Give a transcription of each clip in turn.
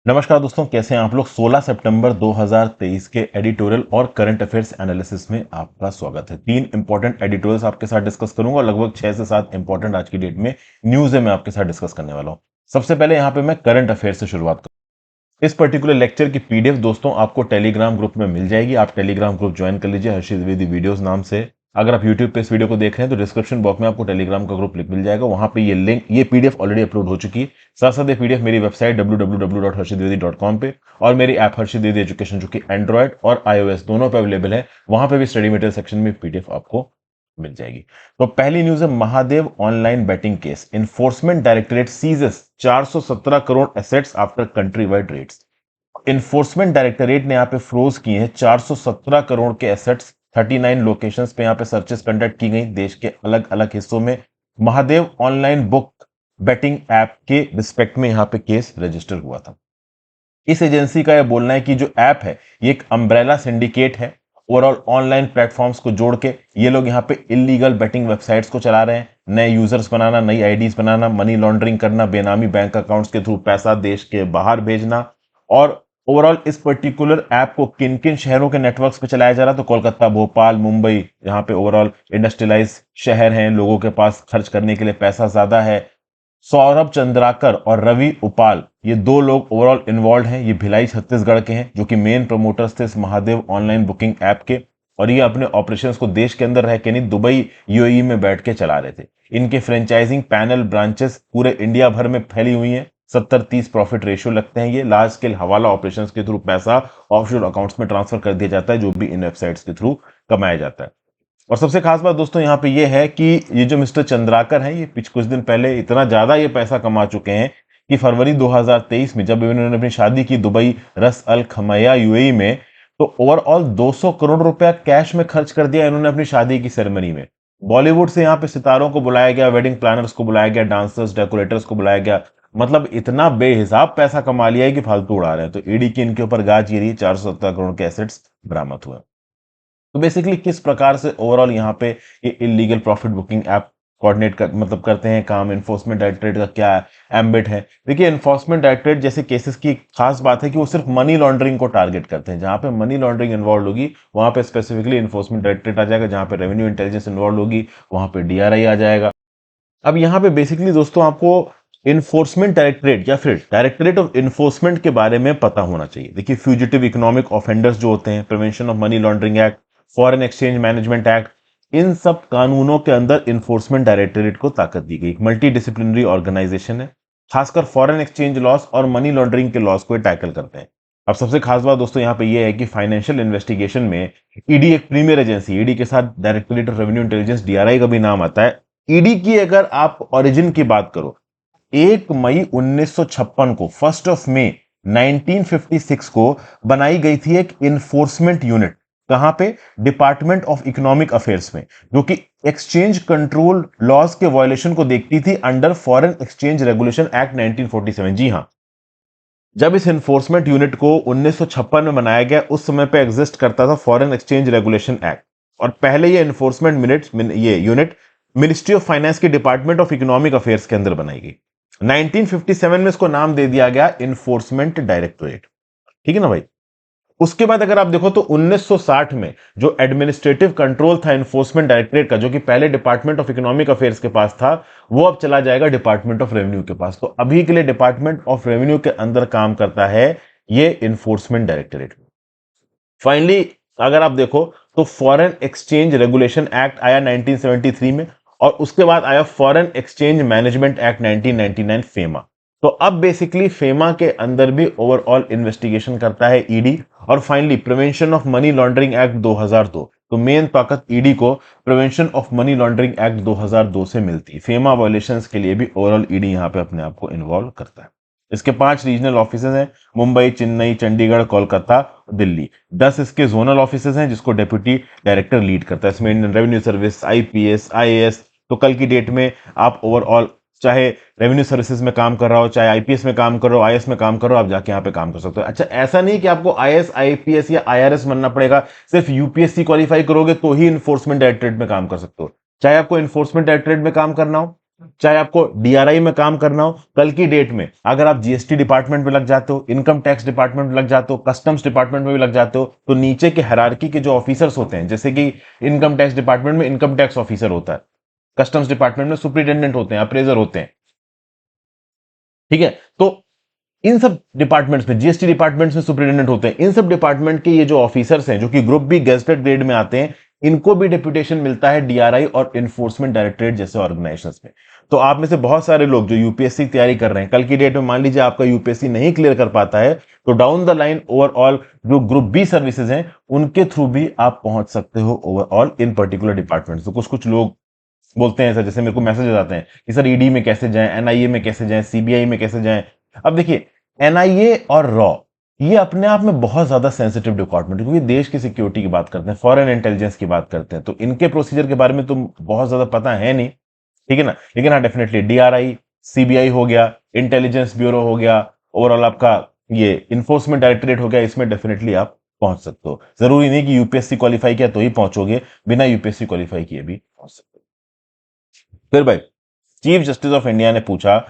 नमस्कार दोस्तों, कैसे हैं आप लोग। 16 सितंबर 2023 के एडिटोरियल और करंट अफेयर्स एनालिसिस में आपका स्वागत है। तीन इंपॉर्टेंट एडिटोरियल्स आपके साथ डिस्कस करूंगा और लगभग 6 से 7 इंपॉर्टेंट आज की डेट में न्यूज है मैं आपके साथ डिस्कस करने वाला हूं। सबसे पहले यहां पे मैं करंट अफेयर से शुरुआत करूं। इस पर्टिकुलर लेक्चर की पीडीएफ दोस्तों आपको टेलीग्राम ग्रुप में मिल जाएगी। आप टेलीग्राम ग्रुप ज्वाइन कर लीजिए हर्षित द्विवेदी वीडियोस नाम से। अगर आप यूट्यूब पे इस वीडियो को देख रहे हैं तो डिस्क्रिप्शन बॉक्स में आपको टेलीग्राम का ग्रुप लिंक मिल जाएगा। वहां पे ये लिंक, ये पीडीएफ ऑलरेडी अपलोड हो चुकी है। साथ साथ ये पीडीएफ मेरी वेबसाइट www.harshitdwedi.com पे और मेरी ऐप हर्षित द्विवेदी एजुकेशन जो कि एंड्रॉइड और iOS दोनों पे अवेलेबल है, वहां पे भी स्टडी मटेरियल सेक्शन में पीडीएफ आपको मिल जाएगी। तो पहली न्यूज है Mahadev online betting case, enforcement directorate seizes 417 crore assets after country wide raids. Enforcement directorate ने यहाँ पे फ्रोज किए हैं 417 करोड़ के एसेट्स। 39 लोकेशंस पे यहाँ पे सर्चेस कंडक्ट की गई देश के अलग अलग हिस्सों में। Mahadev online book betting app के रिस्पेक्ट में यहाँ पे केस रजिस्टर हुआ था। इस एजेंसी का यह बोलना है कि जो ऐप है ये एक अम्ब्रेला सिंडिकेट है। ओवरऑल ऑनलाइन प्लेटफॉर्म्स को जोड़ के ये लोग यहाँ पे इलीगल बेटिंग वेबसाइट्स को चला रहे हैं। नए यूजर्स बनाना, नई आईडीज बनाना, मनी लॉन्ड्रिंग करना, बेनामी बैंक अकाउंट्स के थ्रू पैसा देश के बाहर भेजना। और ओवरऑल इस पर्टिकुलर ऐप को किन किन शहरों के नेटवर्क्स पे चलाया जा रहा है तो कोलकाता, भोपाल, मुंबई, यहाँ पे ओवरऑल इंडस्ट्रियलाइज शहर हैं, लोगों के पास खर्च करने के लिए पैसा ज्यादा है। सौरभ चंद्राकर और रवि उपाल ये दो लोग ओवरऑल इन्वॉल्व हैं। ये भिलाई छत्तीसगढ़ के हैं जो कि मेन प्रमोटर्स थे इस महादेव ऑनलाइन बुकिंग ऐप के। और ये अपने ऑपरेशंस को देश के अंदर रह के नहीं, दुबई यूएई में बैठ के चला रहे थे। इनके फ्रेंचाइजिंग पैनल ब्रांचेस पूरे इंडिया भर में फैली हुई हैं। 70-30 प्रॉफिट रेशियो लगते हैं। ये लार्ज स्केल हवाला ऑपरेशंस के थ्रू पैसा ऑफशोर अकाउंट्स में ट्रांसफर कर दिया जाता है जो भी इन वेबसाइट्स के थ्रू कमाया जाता है। और सबसे खास बात दोस्तों यहाँ पे ये है कि ये जो मिस्टर चंद्राकर हैं ये कुछ दिन पहले इतना ज्यादा ये पैसा कमा चुके हैं कि फरवरी 2023 में जब इन्होंने अपनी शादी की दुबई रस अल खमैया यूएई में, तो ओवरऑल 200 करोड़ रुपया कैश में खर्च कर दिया इन्होंने अपनी शादी की सेरेमनी में। बॉलीवुड से यहाँ पे सितारों को बुलाया गया, वेडिंग प्लानर्स को बुलाया गया, डांसर्स, डेकोरेटर्स को बुलाया गया। मतलब इतना बेहिसाब पैसा कमा लिया है कि फालतू उड़ा रहे हैं। तो ईडी की इनके ऊपर गाज गिरी, 417 करोड़ के एसेट्स बरामद हुए। तो बेसिकली किस प्रकार से ओवरऑल यहाँ पे ये illegal profit booking app coordinate कर मतलब करते हैं काम, इन्फोर्समेंट डायरेक्टरेट का क्या एम्बिट है। देखिए, इन्फोर्समेंट डायरेक्टरेट जैसे केसेस की खास बात है कि वो सिर्फ मनी लॉन्ड्रिंग को टारगेट करते हैं। जहां पे मनी लॉन्ड्रिंग इन्वॉल्व होगी वहां पे स्पेसिफिकली इन्फोर्समेंट डायरेक्टरेट आ जाएगा। जहां पे रेवेन्यू इंटेलिजेंस इन्वॉल्व होगी वहां पे डीआरआई आ जाएगा। अब यहाँ पे बेसिकली दोस्तों आपको इन्फोर्समेंट डायरेक्टरेट या फिर डायरेक्टरेट ऑफ इन्फोर्समेंट के बारे में पता होना चाहिए। देखिए, फ्यूजिटिव इकोनॉमिक ऑफेंडर्स जो होते हैं, prevention of money laundering act, foreign exchange management act, इन सब कानूनों के अंदर इन्फोर्समेंट डायरेक्टरेट को ताकत दी गई। मल्टी डिसिप्लिनरी ऑर्गेनाइजेशन है, खासकर फॉरेन एक्सचेंज लॉस और मनी लॉन्ड्रिंग के लॉस को टैकल करते हैं। अब सबसे खास बात दोस्तों यहाँ पे ये है कि फाइनेंशियल इन्वेस्टिगेशन में ईडी एक प्रीमियर एजेंसी, ईडी के साथ directorate of revenue intelligence DRI का भी नाम आता है। ईडी की अगर आप ओरिजिन की बात करो, 1 मई 1956 को, 1 मई 1956 को बनाई गई थी एक इन्फोर्समेंट यूनिट। कहां पे? डिपार्टमेंट ऑफ इकोनॉमिक अफेयर्स में, जो कि एक्सचेंज कंट्रोल लॉज के वायलेशन को देखती थी under foreign exchange regulation act 1947। जी हां, जब इस इन्फोर्समेंट यूनिट को 1956 में बनाया गया उस समय पे एग्जिस्ट करता था फॉरेन एक्सचेंज रेगुलेशन एक्ट। और पहले ये इन्फोर्समेंट ये यूनिट मिनिस्ट्री ऑफ फाइनेंस के डिपार्टमेंट ऑफ इकोनॉमिक अफेयर्स के अंदर बनाई गई। 1957 में इसको नाम दे दिया गया इन्फोर्समेंट डायरेक्टोरेट। ठीक है ना भाई। उसके बाद अगर आप देखो तो 1960 में जो एडमिनिस्ट्रेटिव कंट्रोल था इन्फोर्समेंट डायरेक्टरेट का, जो कि पहले डिपार्टमेंट ऑफ इकोनॉमिक अफेयर्स के पास था, वो अब चला जाएगा डिपार्टमेंट ऑफ रेवेन्यू के पास। तो अभी के लिए डिपार्टमेंट ऑफ रेवेन्यू के अंदर काम करता है ये इन्फोर्समेंट डायरेक्टरेट। फाइनली अगर आप देखो तो फॉरेन एक्सचेंज रेगुलेशन एक्ट आया 1973 में और उसके बाद आया foreign exchange management act 1999 FEMA. तो अब बेसिकली फेमा के अंदर भी ओवरऑल इन्वेस्टिगेशन करता है ईडी। और finally prevention of money laundering act 2002, तो मेन ताकत ईडी को prevention of money laundering act 2002 से मिलती है। फेमा वायलेशंस के लिए भी ओवरऑल ईडी यहां पे अपने आप को इन्वॉल्व करता है। इसके 5 रीजनल ऑफिसेज हैं, मुंबई, चेन्नई, चंडीगढ़, कोलकाता, दिल्ली। 10 इसके जोनल ऑफिसेज हैं जिसको डेप्यूटी डायरेक्टर लीड करता है। इसमें Indian revenue service, IPS, IAS. तो कल की डेट में आप ओवरऑल चाहे रेवेन्यू सर्विसेज में काम कर रहा हो, चाहे आईपीएस में काम कर रहा हो, आईएएस में काम कर रहा हो, आप जाके यहाँ पे काम कर सकते हो। अच्छा, ऐसा नहीं कि आपको आईएएस, आईपीएस या आईआरएस बनना पड़ेगा। सिर्फ यूपीएससी क्वालिफाई करोगे तो ही इन्फोर्समेंट डायरेक्टरेट में काम कर सकते हो। चाहे आपको इन्फोर्समेंट डायरेक्टरेट में काम करना हो, चाहे आपको डीआरआई में काम करना हो, कल की डेट में अगर आप जीएसटी डिपार्टमेंट में लग जाते हो, इनकम टैक्स डिपार्टमेंट में लग जाते हो, कस्टम्स डिपार्टमेंट में भी लग जाते हो, तो नीचे के हायरार्की के जो ऑफिसर्स होते हैं, जैसे कि इनकम टैक्स डिपार्टमेंट में इनकम टैक्स ऑफिसर होता है, कस्टम्स डिपार्टमेंट में सुपरिटेंडेंट होते हैं, अप्रेजर होते हैं, ठीक है। तो इन सब डिपार्टमेंट्स में, जीएसटी डिपार्टमेंट्स में सुपरिटेंडेंट होते हैं, इन सब डिपार्टमेंट के ये जो ऑफिसर्स हैं जो कि ग्रुप बी गेजेटेड ग्रेड में आते हैं, इनको भी डेप्यूटेशन मिलता है डीआरआई और इन्फोर्समेंट डायरेक्टरेट जैसे ऑर्गेनाइजेशंस में। तो आप में से बहुत सारे लोग जो यूपीएससी की तैयारी कर रहे हैं, कल की डेट में मान लीजिए आपका यूपीएससी नहीं क्लियर कर पाता है, तो डाउन द लाइन ओवरऑल जो ग्रुप बी सर्विसेज हैं उनके थ्रू भी आप पहुंच सकते हो ओवरऑल इन पर्टिकुलर डिपार्टमेंट। तो कुछ कुछ लोग बोलते हैं ऐसा, जैसे मेरे को मैसेजेस आते हैं कि सर ईडी में कैसे जाएं, एनआईए में कैसे जाएं, सीबीआई में कैसे जाएं। अब देखिए, एनआईए और रॉ ये अपने आप में बहुत ज्यादा सेंसिटिव डिपार्टमेंट है, क्योंकि देश की सिक्योरिटी की बात करते हैं, फॉरेन इंटेलिजेंस की बात करते हैं, तो इनके प्रोसीजर के बारे में तो बहुत ज्यादा पता है नहीं, ठीक है ना। लेकिन हाँ, डेफिनेटली डीआरआई, सीबीआई हो गया, इंटेलिजेंस ब्यूरो हो गया, ओवरऑल आपका ये इन्फोर्समेंट डायरेक्टोरेट हो गया, इसमें डेफिनेटली आप पहुंच सकते हो। जरूरी नहीं कि यूपीएससी क्वालिफाई किया तो ही पहुंचोगे, बिना यूपीएससी क्वालिफाई किए भी पहुंच सकते हो। फिर भाई, चीफ जस्टिस ऑफ इंडिया ने पूछा,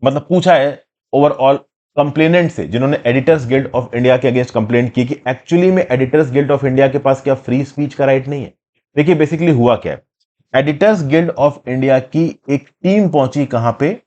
मतलब पूछा है ओवरऑल कंप्लेनेंट से, जिन्होंने एडिटर्स गिल्ड ऑफ इंडिया के अगेंस्ट कंप्लेंट की, कि एक्चुअली में एडिटर्स गिल्ड ऑफ इंडिया के पास क्या फ्री स्पीच का राइट नहीं है। देखिए बेसिकली हुआ क्या है, एडिटर्स गिल्ड ऑफ इंडिया की एक टीम पहुंची कहां पे,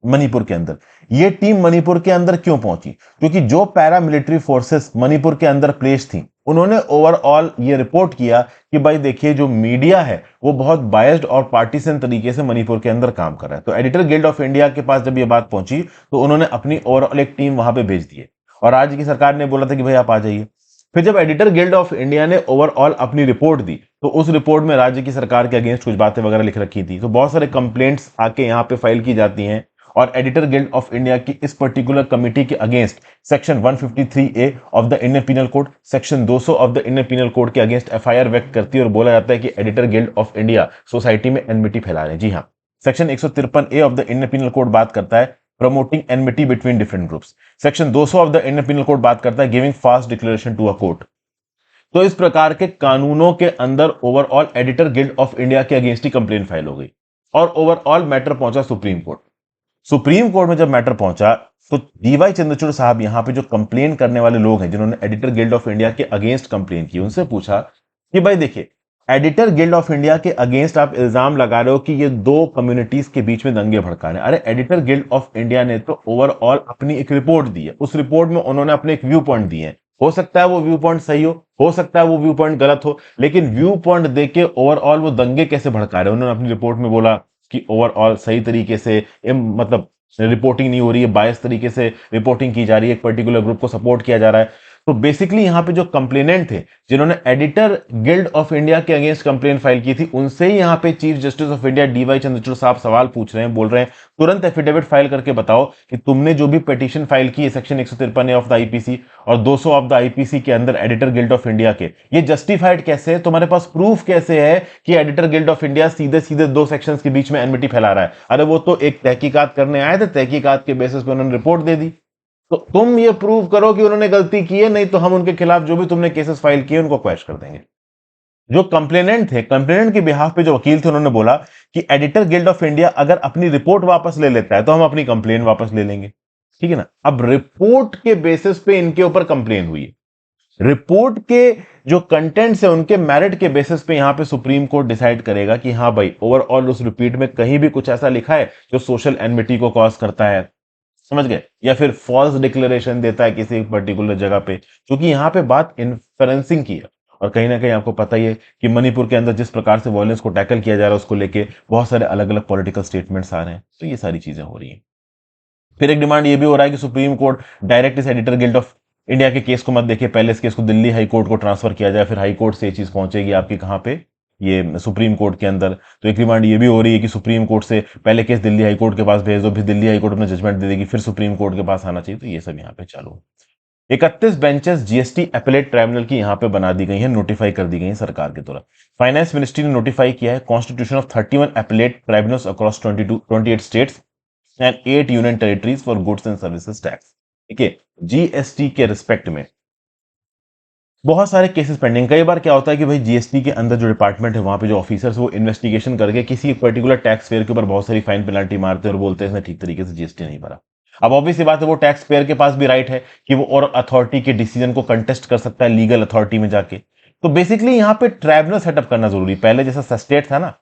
मणिपुर के अंदर। ये टीम मणिपुर के अंदर क्यों पहुंची, क्योंकि जो पैरा मिलिट्री फोर्सेस मणिपुर के अंदर प्लेस थी, उन्होंने ओवरऑल ये रिपोर्ट किया कि भाई देखिए जो मीडिया है वो बहुत बायस्ड और पार्टीसन तरीके से मणिपुर के अंदर काम कर रहा है। तो एडिटर गिल्ड ऑफ इंडिया के पास जब ये बात पहुंची तो उन्होंने अपनी ओवरऑल एक टीम वहां पे भेज दी है, और राज्य की सरकार ने बोला था कि भाई आप आ जाइए। फिर जब एडिटर गिल्ड ऑफ इंडिया ने ओवरऑल अपनी रिपोर्ट दी, तो उस रिपोर्ट में राज्य की सरकार के अगेंस्ट कुछ बातें वगैरह लिख रखी थी, तो बहुत सारे कंप्लेंट्स आके यहाँ पे फाइल की जाती हैं, और एडिटर गिल्ड ऑफ इंडिया की इस पर्टिकुलर कमिटी के against section 153A of the Indian penal code, section 200 of the Indian penal code के अगेंस्ट एफआईआर व्यक्त करती है, और बोला जाता है कि editor guild of India society में एनमिटी फैला रहे हैं। जी हाँ, section 153A of the Indian penal code बात करता है promoting enmity between different groups. Section 200 of the Indian penal code बात करता है giving fast declaration to a court. तो इस प्रकार के कानूनों के अंदर overall editor guild of India के अगेंस्ट ही कंप्लेन फाइल हो गई, और ओवरऑल मैटर पहुंचा सुप्रीम कोर्ट। सुप्रीम कोर्ट में जब मैटर पहुंचा, तो डीवाई चंद्रचूड़ साहब यहां पे जो कंप्लेन करने वाले लोग हैं, जिन्होंने एडिटर गिल्ड ऑफ इंडिया के अगेंस्ट कंप्लेन की, उनसे पूछा कि भाई देखिए, एडिटर गिल्ड ऑफ इंडिया के अगेंस्ट आप इल्जाम लगा रहे हो कि ये दो कम्युनिटीज के बीच में दंगे भड़का रहे हैं। अरे एडिटर गिल्ड ऑफ इंडिया ने तो ओवरऑल अपनी एक रिपोर्ट दी है, उस रिपोर्ट में उन्होंने अपने एक व्यू पॉइंट दिए हैं। हो सकता है वो व्यू पॉइंट सही हो सकता है वो व्यू पॉइंट गलत हो, लेकिन व्यू पॉइंट देके ओवरऑल वो दंगे कैसे भड़का रहे हैं। उन्होंने अपनी रिपोर्ट में बोला कि ओवरऑल सही तरीके से मतलब रिपोर्टिंग नहीं हो रही है, बायस तरीके से रिपोर्टिंग की जा रही है, एक पर्टिकुलर ग्रुप को सपोर्ट किया जा रहा है। तो बेसिकली यहां पे जो कंप्लेनेंट थे, जिन्होंने एडिटर गिल्ड ऑफ इंडिया के अगेंस्ट कंप्लेन फाइल की थी, उनसे ही यहां पे chief justice of India DY Chandrachud साहब सवाल पूछ रहे हैं, बोल रहे हैं तुरंत एफिडेविट फाइल करके बताओ कि तुमने जो भी पिटीशन फाइल की है section 153A of the IPC और 200 ऑफ द आईपीसी के अंदर एडिटर गिल्ड ऑफ इंडिया के, ये जस्टिफाइड कैसे है, तुम्हारे पास प्रूफ कैसे है कि एडिटर गिल्ड ऑफ इंडिया सीधे सीधे दो सेक्शंस के बीच में एनमिटी फैला रहा है। अरे वो तो एक तहकीकात करने आए थे, तहकीकात के बेसिस पे उन्होंने रिपोर्ट दे दी, तो तुम ये प्रूव करो कि उन्होंने गलती की है, नहीं तो हम उनके खिलाफ जो भी तुमने केसेस फाइल किए उनको क्वैश कर देंगे। जो कंप्लेनेंट थे, कंप्लेनेंट के बिहाफ पे जो वकील थे, उन्होंने बोला कि एडिटर गिल्ड ऑफ इंडिया अगर अपनी रिपोर्ट वापस ले लेता है तो हम अपनी कंप्लेन वापस ले लेंगे, ठीक है ना। अब रिपोर्ट के बेसिस पे इनके ऊपर कंप्लेन हुई है, रिपोर्ट के जो कंटेंट्स है उनके मेरिट के बेसिस पे यहां पे सुप्रीम कोर्ट डिसाइड करेगा कि हाँ भाई ओवरऑल उस रिपीट में कहीं भी कुछ ऐसा लिखा है जो सोशल एनमिटी को कॉज करता है, समझ गए, या फिर फॉल्स डिक्लेरेशन देता है किसी पर्टिकुलर जगह पे, क्योंकि यहां पे बात इन्फ्रेंसिंग की है। और कहीं ना कहीं आपको पता ही है कि मणिपुर के अंदर जिस प्रकार से वायलेंस को टैकल किया जा रहा है, उसको लेके बहुत सारे अलग अलग पॉलिटिकल स्टेटमेंट्स आ रहे हैं, तो ये सारी चीजें हो रही हैं। फिर एक डिमांड ये भी हो रहा है कि सुप्रीम कोर्ट डायरेक्ट इस एडिटर गिल्ड ऑफ इंडिया के केस को मत देखे, पहले इस केस को दिल्ली हाई कोर्ट को ट्रांसफर किया जाए, फिर हाई कोर्ट से ये चीज पहुंचेगी आपकी कहां पे, ये सुप्रीम कोर्ट के अंदर। तो एक डिमांड ये भी हो रही है कि सुप्रीम कोर्ट से पहले केस दिल्ली हाई कोर्ट के पास भेज दो, फिर दिल्ली हाई कोर्ट अपना जजमेंट दे देगी, फिर सुप्रीम कोर्ट के पास आना चाहिए। तो ये सब यहाँ पे चालू है। 31 बेंचेस जीएसटी एपेलेट ट्राइब्यूनल की यहाँ पे बना दी गई है, नोटिफाई कर दी गई है सरकार के द्वारा। फाइनेंस मिनिस्ट्री ने नोटिफाई किया है constitution of 31 appellate tribunals across 28 states and 8 union territories for goods and services tax. ठीक है, जीएसटी के रिस्पेक्ट में बहुत सारे केसेस पेंडिंग। कई बार क्या होता है कि भाई जीएसटी के अंदर जो डिपार्टमेंट है वहां पे जो ऑफिसर्स वो इन्वेस्टिगेशन करके किसी पर्टिकुलर टैक्स पेयर के ऊपर बहुत सारी फाइन पेनल्टी मारते हैं और बोलते हैं इसने ठीक तरीके से जीएसटी नहीं भरा। अब ऑब्वियस बात है वो टैक्स पेयर के पास भी राइट है कि वो और अथॉरिटी के डिसीजन को कंटेस्ट कर सकता है लीगल अथॉरिटी में जाके। तो बेसिकली यहाँ पे ट्राइब्यूनल सेटअप करना जरूरी। पहले जैसा स्टेट था ना,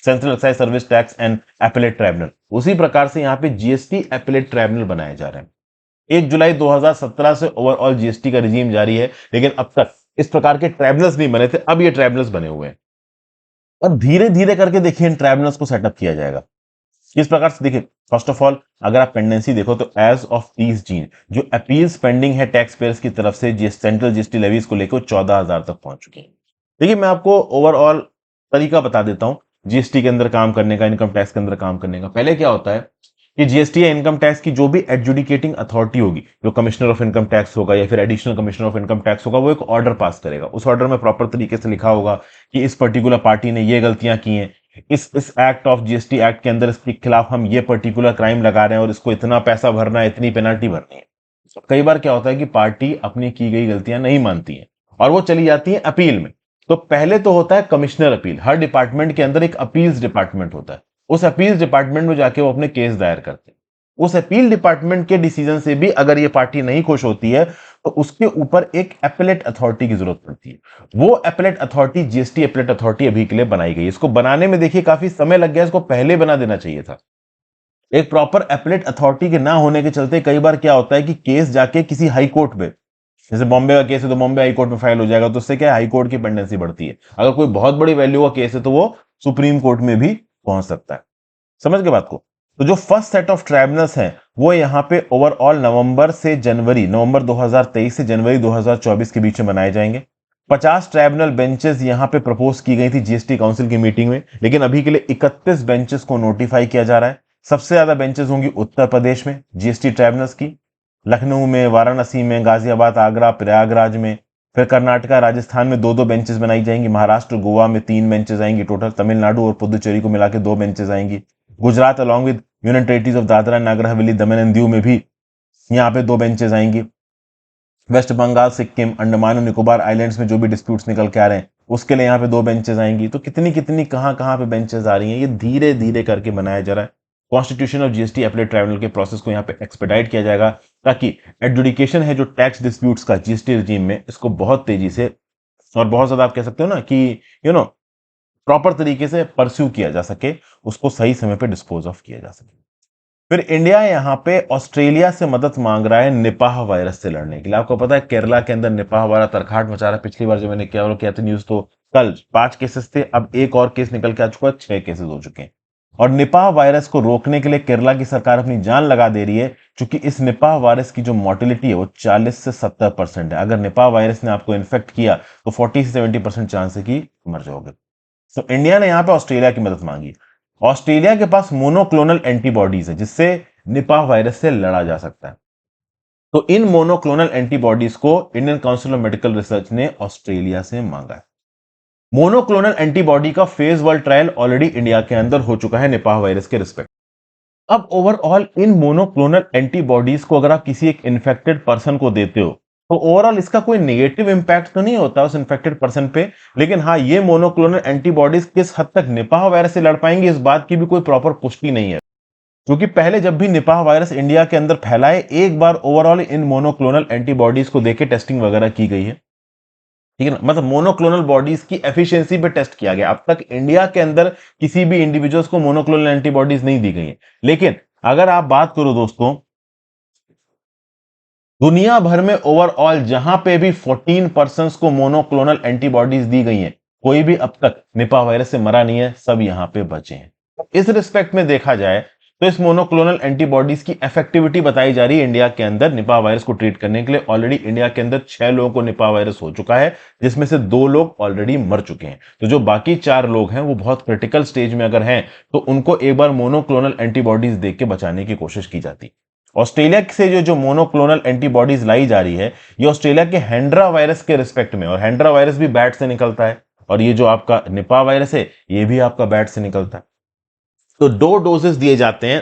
central excise service tax and appellate tribunal, उसी प्रकार से यहाँ पे जीएसटी एपेलेट ट्राइब्यूनल बनाए जा रहे हैं। 1 जुलाई 2017 से ओवरऑल जीएसटी का रिजीम जारी है, लेकिन अब तक इस प्रकार के ट्राइब्यूनल्स नहीं बने थे, अब ये ट्राइब्यूनल्स बने हुए हैं। और धीरे धीरे करके देखिए इन ट्राइब्यूनल्स को सेटअप किया जाएगा। इस प्रकार से देखिए, फर्स्ट ऑफ ऑल अगर आप पेंडेंसी देखो तो एज ऑफ 30 जून जो अपील्स पेंडिंग है टैक्स पेयर्स की तरफ से सेंट्रल जीएसटी लेवीज को लेकर 14,000 तक पहुंच चुकी है। देखिए मैं आपको ओवरऑल तरीका बता देता हूं जीएसटी के अंदर काम करने का, इनकम टैक्स के अंदर काम करने का। पहले क्या होता है कि जीएसटी या इनकम टैक्स की जो भी एडजुडिकेटिंग अथॉरिटी होगी, जो कमिश्नर ऑफ इनकम टैक्स होगा या फिर additional commissioner of income tax होगा, वो एक ऑर्डर पास करेगा। उस ऑर्डर में प्रॉपर तरीके से लिखा होगा कि इस पर्टिकुलर पार्टी ने ये गलतियां की हैं, इस एक्ट ऑफ जीएसटी एक्ट के अंदर इसके खिलाफ हम ये पर्टिकुलर क्राइम लगा रहे हैं और इसको इतना पैसा भरना है, इतनी पेनल्टी भरनी है। कई बार क्या होता है कि पार्टी अपनी की गई गलतियां नहीं मानती है और वो चली जाती है अपील में। तो पहले तो होता है कमिश्नर अपील। हर डिपार्टमेंट के अंदर एक अपील्स डिपार्टमेंट होता है। उस अपील्स डिपार्टमेंट में जाके वो अपने केस दायर करते हैं। उस अपील डिपार्टमेंट के डिसीजन से भी अगर ये पार्टी नहीं खुश होती है तो उसके ऊपर एक एपेलेट अथॉरिटी की जरूरत पड़ती है। वो appellate authority GST appellate authority अभी के लिए बनाई गई। इसको बनाने में देखिए काफी समय लग गया, इसको पहले बना देना चाहिए था। एक प्रॉपर एपेलेट अथॉरिटी के ना होने के चलते कई बार क्या होता है कि केस जाके किसी हाई कोर्ट में, जैसे बॉम्बे का केस है तो बॉम्बे हाई कोर्ट में फाइल हो जाएगा, तो उससे क्या हाई कोर्ट की पेंडेंसी बढ़ती है। अगर कोई बहुत बड़ी वैल्यू का केस है तो वो सुप्रीम कोर्ट में भी पहुंच सकता है। समझ गए बात को? तो जो फर्स्ट सेट ऑफ ट्राइब्यूनल्स हैं वो यहाँ पे ओवरऑल नवंबर 2023 से जनवरी 2024 के बीच में बनाए जाएंगे। 50 ट्राइब्यूनल बेंचेस यहाँ पे प्रपोज की गई थी जीएसटी काउंसिल की मीटिंग में, लेकिन अभी के लिए 31 बेंचेस को नोटिफाई किया जा रहा है। सबसे ज्यादा बेंचेस होंगी उत्तर प्रदेश में जीएसटी ट्राइब्यूनल्स की, लखनऊ में, वाराणसी में, गाजियाबाद, आगरा, प्रयागराज में। फिर कर्नाटका, राजस्थान में 2-2 बेंचेस बनाई जाएंगी। महाराष्ट्र, गोवा में 3 बेंचेस आएंगी टोटल। तमिलनाडु और पुदुचेरी को मिलाकर 2 बेंचेस आएंगी। Gujarat along with union territories of Dadra Nagar Haveli, Daman and Diu में भी यहाँ पे 2 बेंचेस आएंगी। वेस्ट बंगाल, सिक्किम, अंडमान और निकोबार आइलैंड्स में जो भी डिस्प्यूट्स निकल के आ रहे हैं उसके लिए यहाँ पे 2 बेंचेस आएंगी। तो कितनी कितनी कहाँ कहाँ पे बेंचेस आ रही हैं, ये धीरे धीरे करके बनाया जा रहा है। Constitution of GST appellate tribunal के प्रोसेस को यहाँ पे एक्सपेडाइट किया जाएगा ताकि एडजुडिकेशन है जो टैक्स डिस्प्यूट्स का जीएसटी रिजीम में, इसको बहुत तेजी से और बहुत ज्यादा आप कह सकते हो ना कि प्रॉपर तरीके से परस्यू किया जा सके, उसको सही समय पे डिस्पोज ऑफ किया जा सके। फिर इंडिया यहाँ पे ऑस्ट्रेलिया से मदद मांग रहा है निपाह वायरस से लड़ने के लिए। आपको पता है केरला के अंदर निपाह वायरस तरखाट मचा रहा है। पिछली बार जब मैंने किया था न्यूज, तो कल 5 केसेस थे, अब एक और केस निकल के आ चुका है, 6 केसेस हो चुके हैं। और निपाह वायरस को रोकने के लिए केरला की सरकार अपनी जान लगा दे रही है, क्योंकि इस निपाह वायरस की जो मोर्टेलिटी है वो 40 से 70% है। अगर निपाह वायरस ने आपको इन्फेक्ट किया तो 40 से 70% चांस है कि मर जाओगे। तो इंडिया ने यहां पे ऑस्ट्रेलिया की मदद मांगी। ऑस्ट्रेलिया के पास मोनोक्लोनल एंटीबॉडीज है जिससे निपाह वायरस से लड़ा जा सकता है। तो इन मोनोक्लोनल एंटीबॉडीज को Indian council of medical research ने ऑस्ट्रेलिया से मांगा है। मोनोक्लोनल एंटीबॉडी का फेज 1 ट्रायल ऑलरेडी इंडिया के अंदर हो चुका है निपाह वायरस के रिस्पेक्ट। अब ओवरऑल इन मोनोक्लोनल एंटीबॉडीज को अगर आप किसी एक इन्फेक्टेड पर्सन को देते हो तो ओवरऑल इसका कोई नेगेटिव इंपैक्ट तो नहीं होता उस इन्फेक्टेड पर्सन पे, लेकिन हाँ ये मोनोक्लोनल एंटीबॉडीज किस हद तक निपाह वायरस से लड़ पाएंगे इस बात की भी कोई प्रॉपर पुष्टि नहीं है। क्योंकि पहले जब भी निपाह वायरस इंडिया के अंदर फैला है, एक बार ओवरऑल इन मोनोक्लोनल एंटीबॉडीज को देके टेस्टिंग वगैरह की गई है, ठीक है ना। मतलब मोनोक्लोनल बॉडीज की एफिशिएंसी पे टेस्ट किया गया। अब तक इंडिया के अंदर किसी भी इंडिविजुअल्स को मोनोक्लोनल एंटीबॉडीज नहीं दी गई है। लेकिन अगर आप बात करो दोस्तों, दुनिया भर में ओवरऑल जहां पे भी 14 पर्सन्स को मोनोक्लोनल एंटीबॉडीज दी गई हैं, कोई भी अब तक निपाह वायरस से मरा नहीं है, सब यहां पे बचे हैं। इस रिस्पेक्ट में देखा जाए तो इस मोनोक्लोनल एंटीबॉडीज की इफेक्टिविटी बताई जा रही है इंडिया के अंदर निपाह वायरस को ट्रीट करने के लिए। ऑलरेडी इंडिया के अंदर 6 लोगों को निपाह वायरस हो चुका है, जिसमें से 2 लोग ऑलरेडी मर चुके हैं। तो जो बाकी 4 लोग हैं वो बहुत क्रिटिकल स्टेज में अगर हैं तो उनको एक बार मोनोक्लोनल एंटीबॉडीज देख के बचाने की कोशिश की जाती। ऑस्ट्रेलिया से जो मोनोक्लोनल एंटीबॉडीज लाई जा रही है ये ऑस्ट्रेलिया के हैंड्रा वायरस के रिस्पेक्ट में, और हैंड्रा वायरस भी बैट से निकलता है, और ये जो आपका निपाह वायरस है ये भी आपका बैट से निकलता है। तो 2 डोजेस दिए जाते हैं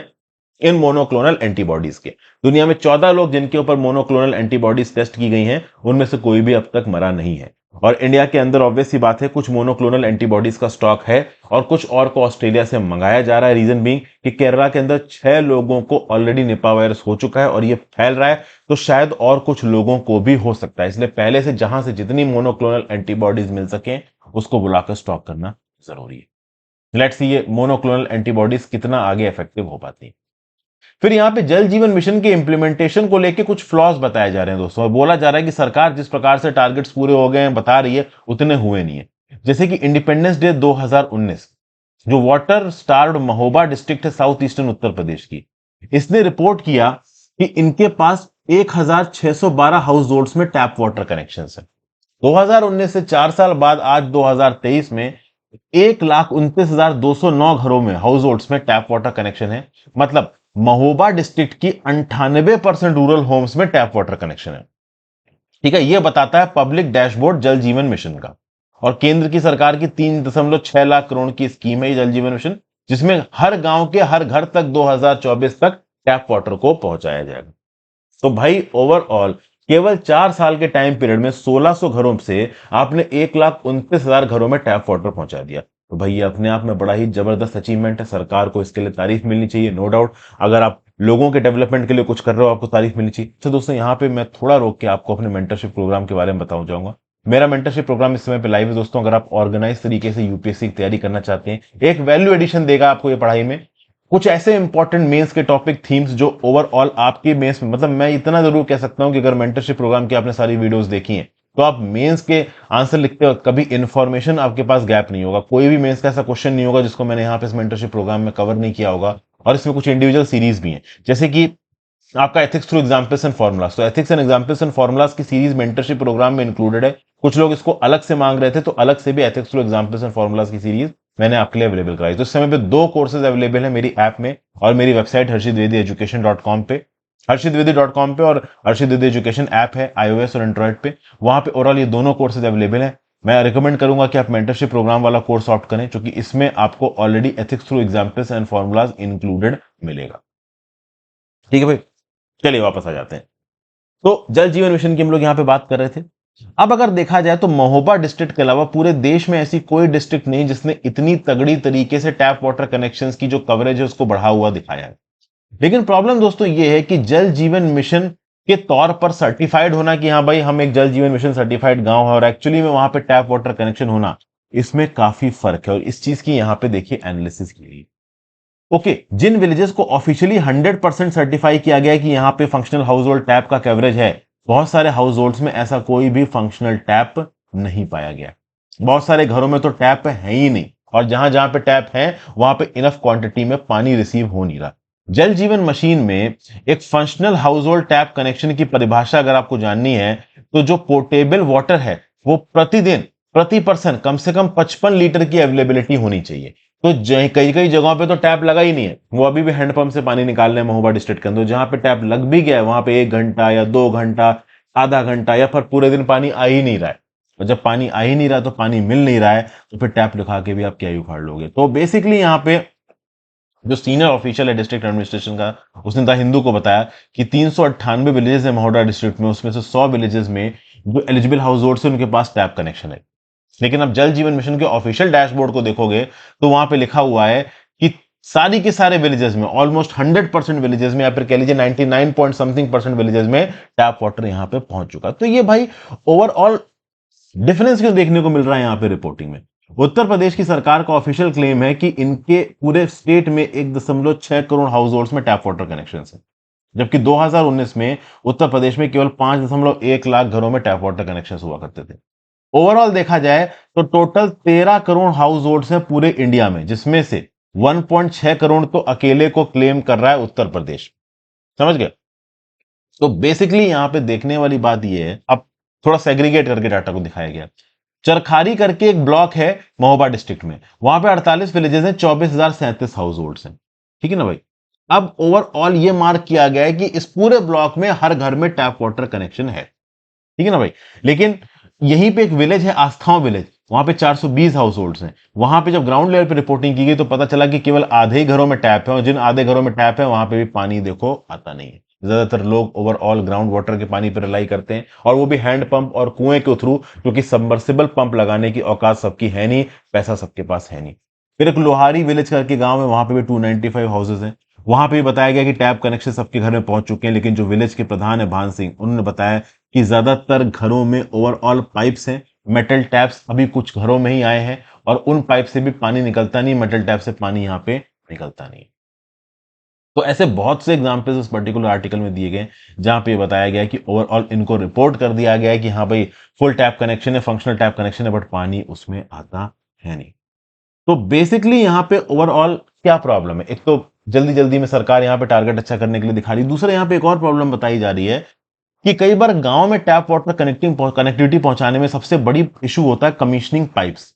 इन मोनोक्लोनल एंटीबॉडीज के। दुनिया में 14 लोग जिनके ऊपर मोनोक्लोनल एंटीबॉडीज टेस्ट की गई हैं, उनमें से कोई भी अब तक मरा नहीं है। और इंडिया के अंदर ऑब्वियस सी बात है, कुछ मोनोक्लोनल एंटीबॉडीज का स्टॉक है और कुछ और को ऑस्ट्रेलिया से मंगाया जा रहा है। रीजन बीइंग कि केरला के अंदर 6 लोगों को ऑलरेडी निपा वायरस हो चुका है और ये फैल रहा है, तो शायद और कुछ लोगों को भी हो सकता है। इसलिए पहले से जहां से जितनी मोनोक्लोनल एंटीबॉडीज मिल सके उसको बुलाकर स्टॉक करना जरूरी है। लेट्स सी ये मोनोक्लोनल एंटीबॉडीज कितना आगे इफेक्टिव हो पाती है। फिर यहां पे जल जीवन मिशन के इंप्लीमेंटेशन को लेके कुछ फ्लॉज बताए जा रहे हैं दोस्तों, और बोला जा रहा है कि सरकार जिस प्रकार से टारगेट्स पूरे हो गए हैं बता रही है, उतने हुए नहीं है। जैसे कि इंडिपेंडेंस डे 2019, जो वाटर स्टार्व्ड महोबा डिस्ट्रिक्ट है साउथ ईस्टर्न उत्तर प्रदेश की, इसने रिपोर्ट किया कि इनके पास 1612 हाउस होल्ड्स में टैप वाटर कनेक्शन है। 2019 से 4 साल बाद आज 2023 में 1,29,209 घरों में हाउस होल्ड्स में टैप वाटर कनेक्शन है। मतलब महोबा डिस्ट्रिक्ट की 98% रूरल होम्स में टैप वाटर कनेक्शन है। ठीक है, यह बताता है पब्लिक डैशबोर्ड जल जीवन मिशन का। और केंद्र की सरकार की 3.6 लाख करोड़ की स्कीम है ये जल जीवन मिशन, जिसमें हर गांव के हर घर तक 2024 तक टैप वाटर को पहुंचाया जाएगा। तो भाई ओवरऑल केवल 4 साल के टाइम पीरियड में 1600 घरों से आपने 1,29,000 घरों में टैप वाटर पहुंचा दिया। तो भाई ये अपने आप में बड़ा ही जबरदस्त अचीवमेंट है, सरकार को इसके लिए तारीफ मिलनी चाहिए, नो डाउट। अगर आप लोगों के डेवलपमेंट के लिए कुछ कर रहे हो आपको तारीफ मिलनी चाहिए। तो दोस्तों यहाँ पे मैं थोड़ा रोक के आपको अपने मेंटरशिप प्रोग्राम के बारे में बताऊं चाहूंगा। मेरा मेंटरशिप प्रोग्राम इस समय पे लाइव है दोस्तों। अगर आप ऑर्गेनाइज तरीके से यूपीएससी की तैयारी करना चाहते हैं, एक वैल्यू एडिशन देगा आपको ये पढ़ाई में, कुछ ऐसे इंपॉर्टेंट मेंस के टॉपिक थीम्स जो ओवरऑल आपके मेंस में, मतलब मैं इतना जरूर कह सकता हूं कि अगर मेंटरशिप प्रोग्राम की आपने सारी वीडियोस देखी हैं तो आप मेंस के आंसर लिखते वक्त कभी इंफॉर्मेशन आपके पास गैप नहीं होगा। कोई भी मेंस का ऐसा क्वेश्चन नहीं होगा जिसको मैंने यहाँ पे इस मेंटरशिप प्रोग्राम में कवर नहीं किया होगा। और इसमें कुछ इंडिविजुअल सीरीज भी हैं, जैसे कि आपका ethics through examples and formulas. तो ethics and examples and formulas की सीरीज मेंटरशिप प्रोग्राम में इंक्लूडेड है। कुछ लोग इसको अलग से मांग रहे थे, तो अलग से भी ethics through examples and formulas की सीरीज मैंने आपके लिए अवेलेबल कराई। तो इस समय पे 2 कोर्सेज अवेलेबल है मेरी ऐप में और मेरी वेबसाइट harshitvedieducation.com पे। harshitvedie.com पे और हर्षित द्विवेदी एजुकेशन ऐप है iOS और एंड्रॉइड पे, वहां पे ओवरऑल ये दोनों कोर्सेज अवेलेबल है। मैं रिकमेंड करूंगा कि आप मेंटरशिप प्रोग्राम वाला कोर्स ऑप्ट करें, क्योंकि इसमें आपको already ethics through examples and formulas included मिलेगा। ठीक है भाई, चलिए वापस आ जाते हैं। तो जल जीवन मिशन की हम लोग यहां पे बात कर रहे थे। अब अगर देखा जाए तो महोबा डिस्ट्रिक्ट के अलावा पूरे देश में ऐसी कोई डिस्ट्रिक्ट नहीं जिसने इतनी तगड़ी तरीके से टैप वाटर कनेक्शंस की जो कवरेज है उसको बढ़ा हुआ दिखाया है। लेकिन प्रॉब्लम दोस्तों ये है कि जल जीवन मिशन के तौर पर सर्टिफाइड होना कि हाँ भाई हम एक जल जीवन मिशन सर्टिफाइड गांव है और एक्चुअली में वहां पे टैप वाटर कनेक्शन होना, इसमें काफी फर्क है। और इस चीज की यहां पे देखिए एनालिसिस की गई। ओके, जिन विलेजेस को ऑफिशियली 100% सर्टिफाई किया गया है कि यहां पे फंक्शनल हाउस होल्ड टैप का कवरेज है, बहुत सारे हाउस होल्ड्स में ऐसा कोई भी फंक्शनल टैप नहीं पाया गया। बहुत सारे घरों में तो टैप है ही नहीं, और जहां जहां पे टैप है वहां पे इनफ क्वांटिटी में पानी रिसीव हो नहीं रहा। जल जीवन मशीन में एक functional house hold tap connection की परिभाषा अगर आपको जाननी है, तो जो पोर्टेबल वाटर है वो प्रतिदिन प्रति पर्सन कम से कम 55 लीटर की अवेलेबिलिटी होनी चाहिए। तो कई कई जगहों पे तो टैप लगा ही नहीं है, वो अभी भी हैंडपंप से पानी निकाल रहे हैं महोबा डिस्ट्रिक्ट के अंदर। जहां पे टैप लग भी गया है वहां पे 1 घंटा या 2 घंटा, आधा घंटा या फिर पूरे दिन पानी आ ही नहीं रहा है। और जब पानी आ ही नहीं रहा तो पानी मिल नहीं रहा है, तो फिर टैप लिखा के भी आप क्या ही उखाड़ लोगे। तो बेसिकली यहाँ पे जो सीनियर ऑफिशियल है डिस्ट्रिक्ट एडमिनिस्ट्रेशन का, उसने द हिंदू को बताया कि 398 विलेजेस है महोबा डिस्ट्रिक्ट में, उसमें से 100 विलेजेस में जो एलिजिबल हाउस होल्ड है उनके पास टैप कनेक्शन है। लेकिन अब जल जीवन मिशन के ऑफिशियल डैशबोर्ड को देखोगे तो वहां पे लिखा हुआ है कि सारी के सारे विलेजेस में, ऑलमोस्ट 100% विलेजेस में, या फिर कह लीजिए 99 पॉइंट समथिंग परसेंट विलेजेस में टैप वाटर यहां पे पहुंच चुका। तो ये भाई ओवरऑल डिफरेंस क्यों देखने को मिल रहा है यहां पे रिपोर्टिंग में। उत्तर प्रदेश की सरकार का ऑफिशियल क्लेम है कि इनके पूरे स्टेट में 1.6 करोड़ हाउस होल्ड्स में टैप वाटर कनेक्शन है, जबकि 2019 में उत्तर प्रदेश में केवल 5.1 लाख घरों में टैप वाटर कनेक्शन हुआ करते थे। ओवरऑल देखा जाए तो टोटल 13 करोड़ हाउस होल्ड्स हैं पूरे इंडिया में, जिसमें से 1.6 करोड़ तो अकेले को क्लेम कर रहा है उत्तर प्रदेश। समझ गए। तो बेसिकली यहां पे देखने वाली बात यह है, अब थोड़ा सेग्रीगेट करके डाटा को दिखाया गया। चरखारी करके एक ब्लॉक है महोबा डिस्ट्रिक्ट में, वहां पे 48 विलेजेस हैं, 24,037 हाउस होल्ड्स हैं। ठीक है ना भाई। अब ओवरऑल ये मार्क किया गया है कि इस पूरे ब्लॉक में हर घर में टैप वाटर कनेक्शन है। ठीक है ना भाई। लेकिन यहीं पे एक विलेज है आस्थाओं विलेज, वहां पे 420 हाउस होल्ड्स हैं। वहां पे जब ग्राउंड लेवल पे रिपोर्टिंग की गई तो पता चला कि केवल आधे ही घरों में टैप है, और जिन आधे घरों में टैप है वहां पे भी पानी देखो आता नहीं है। ज्यादातर लोग ओवरऑल ग्राउंड वाटर के पानी पर रिलाई करते हैं, और वो भी हैंड पंप और कुएं के थ्रू, क्योंकि सबमर्सिबल पंप लगाने की औकात सबकी है नहीं, पैसा सबके पास है नहीं। फिर एक लोहारी विलेज करके गांव है, वहां पे भी 295 हाउसेज हैं। वहां पे भी बताया गया कि टैप कनेक्शन सबके घर में पहुंच चुके हैं, लेकिन जो विलेज के प्रधान है भान सिंह, उन्होंने बताया कि ज्यादातर घरों में ओवरऑल पाइप्स हैं, मेटल टैप्स अभी कुछ घरों में ही आए हैं, और उन पाइप से भी पानी निकलता नहीं, मेटल टैप से पानी यहाँ पे निकलता नहीं। तो ऐसे बहुत से एग्जांपल्स इस पर्टिकुलर आर्टिकल में दिए गए जहां पे बताया गया है कि ओवरऑल इनको रिपोर्ट कर दिया गया है कि हाँ भाई फुल टैप कनेक्शन है, फंक्शनल टैप कनेक्शन है, बट पानी उसमें आता है नहीं। तो बेसिकली यहाँ पे ओवरऑल क्या प्रॉब्लम है? एक तो जल्दी जल्दी में सरकार यहाँ पे टारगेट अच्छा करने के लिए दिखा रही है, दूसरा यहाँ पे एक और प्रॉब्लम बताई जा रही है कि कई बार गांव में टैप वाटर कनेक्टिविटी पहुंचाने में सबसे बड़ी इशू होता है कमीशनिंग पाइप्स।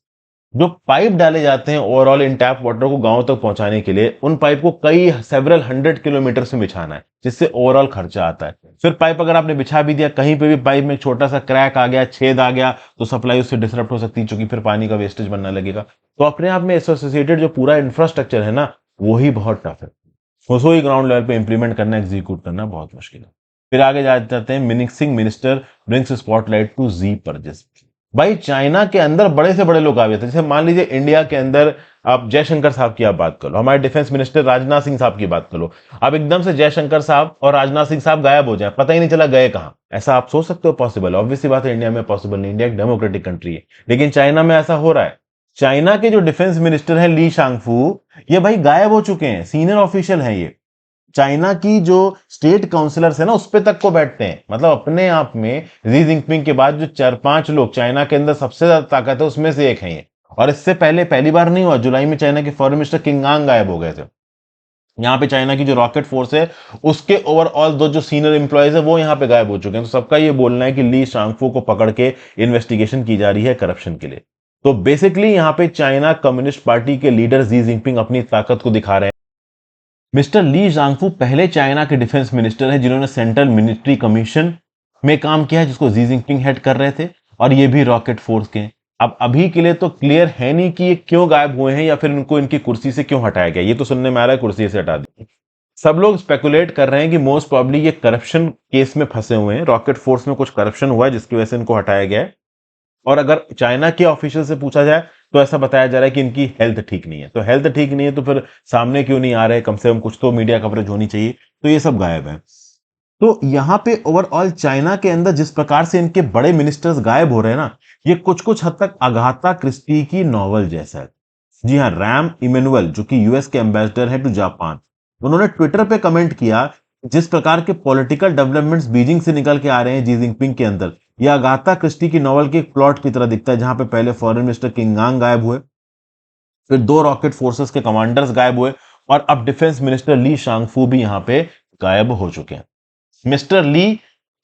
जो पाइप डाले जाते हैं ओवरऑल इन टैप वाटर को गांव तक पहुंचाने के लिए, उन पाइप को कई सेवरल 100 किलोमीटर से बिछाना है, जिससे ओवरऑल खर्चा आता है। फिर पाइप अगर आपने बिछा भी दिया, कहीं पे भी पाइप में छोटा सा क्रैक आ गया, छेद आ गया, तो सप्लाई उससे डिसरप्ट हो सकती है, क्योंकि फिर पानी का वेस्टेज बनने लगेगा। तो अपने आप में एसोसिएटेड जो पूरा इंफ्रास्ट्रक्चर है ना, वो ही बहुत टफ है। उसको ही ग्राउंड लेवल पे इंप्लीमेंट करना, एग्जीक्यूट करना बहुत मुश्किल है। फिर आगे जाते हैं, मिनिक्सिंग मिनिस्टर ब्रिंग्स स्पॉटलाइट टू जी परजेस। भाई चाइना के अंदर बड़े से बड़े लोग आ गए थे, जैसे मान लीजिए इंडिया के अंदर आप जयशंकर साहब की आप बात कर लो, हमारे डिफेंस मिनिस्टर राजनाथ सिंह साहब की बात कर लो, अब एकदम से जयशंकर साहब और राजनाथ सिंह साहब गायब हो जाए, पता ही नहीं चला गए कहां। ऐसा आप सोच सकते हो पॉसिबल? ऑब्वियसली बात है, इंडिया में पॉसिबल नहीं, इंडिया एक डेमोक्रेटिक कंट्री है, लेकिन चाइना में ऐसा हो रहा है। चाइना के जो डिफेंस मिनिस्टर है ली शांगफू, ये भाई गायब हो चुके हैं, सीनियर ऑफिशियल है ये। चाइना की जो स्टेट काउंसिलर्स है ना, उस पे तक को बैठते हैं। मतलब अपने आप में जी जिनपिंग के बाद जो 4-5 लोग चाइना के अंदर सबसे ज्यादा ताकत है, उसमें से एक है ये। और इससे पहले पहली बार नहीं हुआ, जुलाई में चाइना के फॉरेन मिनिस्टर किंगांग गायब हो गए थे। यहाँ पे चाइना की जो रॉकेट फोर्स है, उसके ओवरऑल दो जो सीनियर इंप्लॉयज है वो यहाँ पे गायब हो चुके हैं। तो सबका ये बोलना है कि ली शांगफू को पकड़ के इन्वेस्टिगेशन की जा रही है करप्शन के लिए। तो बेसिकली यहाँ पे चाइना कम्युनिस्ट पार्टी के लीडर जी जिनपिंग अपनी ताकत को दिखा रहे हैं। मिस्टर ली जांगफू पहले चाइना के डिफेंस मिनिस्टर हैं जिन्होंने सेंट्रल मिलिट्री कमीशन में काम किया है, जिसको जी जिनपिंग हेड कर रहे थे, और ये भी रॉकेट फोर्स के हैं। अब अभी के लिए तो क्लियर है नहीं कि ये क्यों गायब हुए हैं, या फिर इनको इनकी कुर्सी से क्यों हटाया गया। ये तो सुनने में आ रहा है कुर्सी से हटा दी। सब लोग स्पेकुलेट कर रहे हैं कि मोस्ट प्रॉब्ली ये करप्शन केस में फंसे हुए हैं, रॉकेट फोर्स में कुछ करप्शन हुआ है जिसकी वजह से इनको हटाया गया है। और अगर चाइना के ऑफिशियल से पूछा जाए तो ऐसा बताया जा रहा है कि इनकी हेल्थ ठीक नहीं है। तो हेल्थ ठीक नहीं है तो फिर सामने क्यों नहीं आ रहे? कम से कम कुछ तो मीडिया कवरेज होनी चाहिए। तो ये सब गायब है। तो यहां पे ओवरऑल चाइना के अंदर जिस प्रकार से इनके बड़े मिनिस्टर्स गायब हो रहे हैं ना, ये कुछ कुछ हद तक अगाथा क्रिस्टी की नॉवल जैसा है। जी हाँ, रैम इमेनुअल जो कि यूएस के एम्बेसडर है टू जापान, उन्होंने ट्विटर पे कमेंट किया, जिस प्रकार के पॉलिटिकल डेवलपमेंट्स बीजिंग से निकल के आ रहे हैं जी जिनपिंग के अंदर, यह अगाथा क्रिस्टी की नॉवल के एक प्लॉट की तरह दिखता है, जहां पे पहले फॉरेन मिनिस्टर किंगांग गायब हुए, फिर 2 रॉकेट फोर्सेस के कमांडर्स गायब हुए, और अब डिफेंस मिनिस्टर ली शांगफू भी यहां पे गायब हो चुके हैं। मिस्टर ली